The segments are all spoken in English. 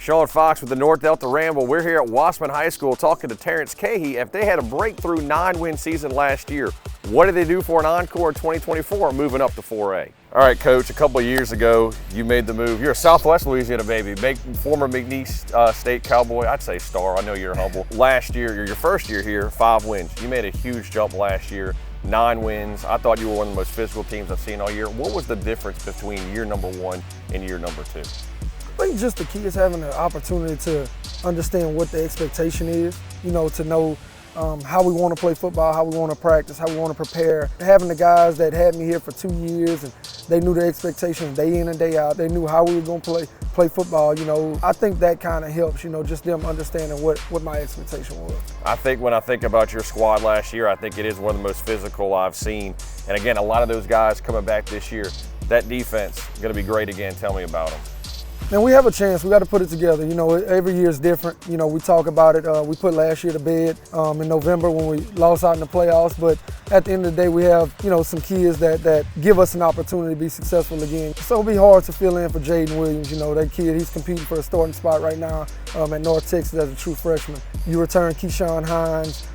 Sean Fox with the North Delta Ramble. We're here at Wossman High School talking to Terence Cahee. If they had a breakthrough 9-win season last year, what did they do for an encore in 2024 moving up to 4A? All right, Coach, a couple of years ago, you made the move. You're a Southwest Louisiana baby, former McNeese State Cowboy. I'd say star. I know you're humble. Last year, your first year here, 5 wins. You made a huge jump last year, 9 wins. I thought you were one of the most physical teams I've seen all year. What was the difference between year number 1 and year number 2? I think just the kids having the opportunity to understand what the expectation is, to know how we want to play football, how we want to practice, how we want to prepare. Having the guys that had me here for 2 years and they knew the expectations day in and day out. They knew how we were going to play football. I think that kind of helps, just them understanding what my expectation was. I think when I think about your squad last year, I think it is one of the most physical I've seen. And again, a lot of those guys coming back this year, that defense is going to be great again. Tell me about them. And we have a chance. We got to put it together. Every year is different. We talk about it. We put last year to bed in November when we lost out in the playoffs. But at the end of the day, we have, some kids that give us an opportunity to be successful again. So it'll be hard to fill in for Jaden Williams. That kid, he's competing for a starting spot right now at North Texas as a true freshman. You return Keyshawn Hines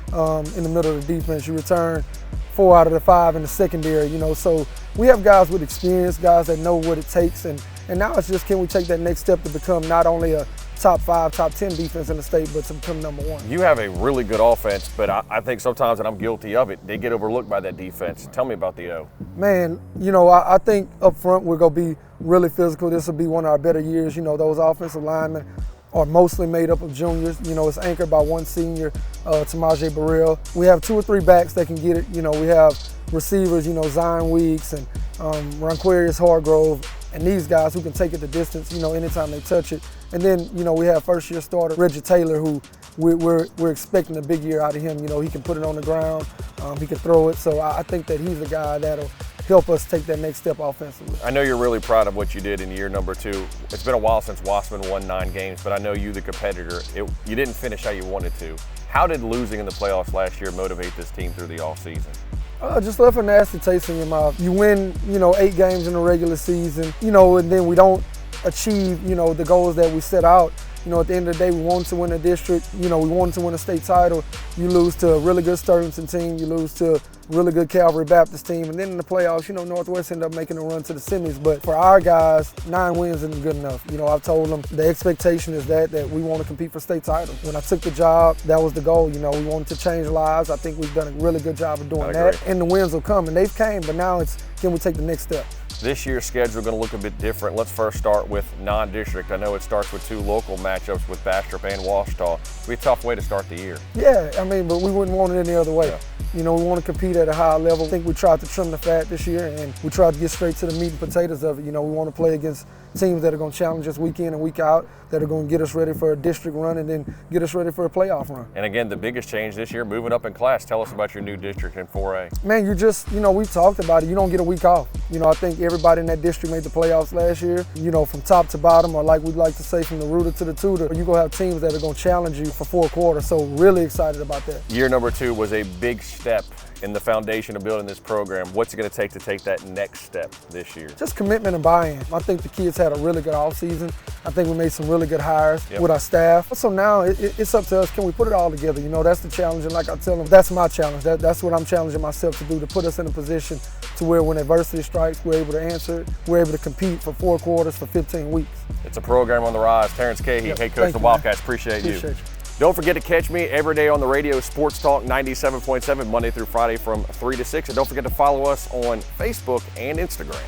in the middle of the defense. You return 4 out of the 5 in the secondary. So we have guys with experience, guys that know what it takes. And now it's just, can we take that next step to become not only a top 5, top 10 defense in the state, but to become number 1. You have a really good offense, but I think sometimes, and I'm guilty of it, they get overlooked by that defense. Tell me about the O. Man, I think up front we're going to be really physical. This will be one of our better years. Those offensive linemen are mostly made up of juniors. It's anchored by 1 senior, Tamaje Burrell. We have 2 or 3 backs that can get it. We have receivers, Zion Weeks and Ronquarius Hargrove, and these guys who can take it the distance, anytime they touch it. And then, we have first-year starter Reggie Taylor, who we're expecting a big year out of him. He can put it on the ground, he can throw it. So I think that he's the guy that'll help us take that next step offensively. I know you're really proud of what you did in year number 2. It's been a while since Wossman won 9 games, but I know you, the competitor, you didn't finish how you wanted to. How did losing in the playoffs last year motivate this team through the offseason? Just left a nasty taste in your mouth. You win, 8 games in the regular season, and then we don't achieve, the goals that we set out. At the end of the day, we wanted to win a district, we wanted to win a state title. You lose to a really good Sturgeon team, you lose to a really good Calvary Baptist team, and then in the playoffs, Northwest ended up making a run to the semis. But for our guys, 9 wins isn't good enough. I've told them the expectation is that we want to compete for state titles. When I took the job, that was the goal. We wanted to change lives. I think we've done a really good job of doing that. And the wins will come, and they've came, but now it's, can we take the next step? This year's schedule is going to look a bit different. Let's first start with non-district. I know it starts with 2 local matchups with Bastrop and Ouachita. It'll be a tough way to start the year. Yeah, but we wouldn't want it any other way. Yeah. We want to compete at a high level. I think we tried to trim the fat this year, and we tried to get straight to the meat and potatoes of it. We want to play against teams that are going to challenge us week in and week out, that are going to get us ready for a district run and then get us ready for a playoff run. And again, the biggest change this year, moving up in class. Tell us about your new district in 4A. Man, you just, we've talked about it. You don't get a week off. I think everybody in that district made the playoffs last year. From top to bottom, or like we'd like to say, from the rooter to the tutor, you're going to have teams that are going to challenge you for 4 quarters. So really excited about that. Year number 2 was a big step in the foundation of building this program. What's it going to take that next step this year? Just commitment and buy-in. I think the kids had a really good offseason. I think we made some really good hires with our staff. So now it's up to us. Can we put it all together? That's the challenge. And like I tell them, that's my challenge. That's what I'm challenging myself to do, to put us in a position to where when adversity strikes, we're able to answer it. We're able to compete for 4 quarters for 15 weeks. It's a program on the rise. Terence Cahee, head coach of the Wildcats. Appreciate you. Don't forget to catch me every day on the radio, Sports Talk 97.7, Monday through Friday from 3 to 6. And don't forget to follow us on Facebook and Instagram.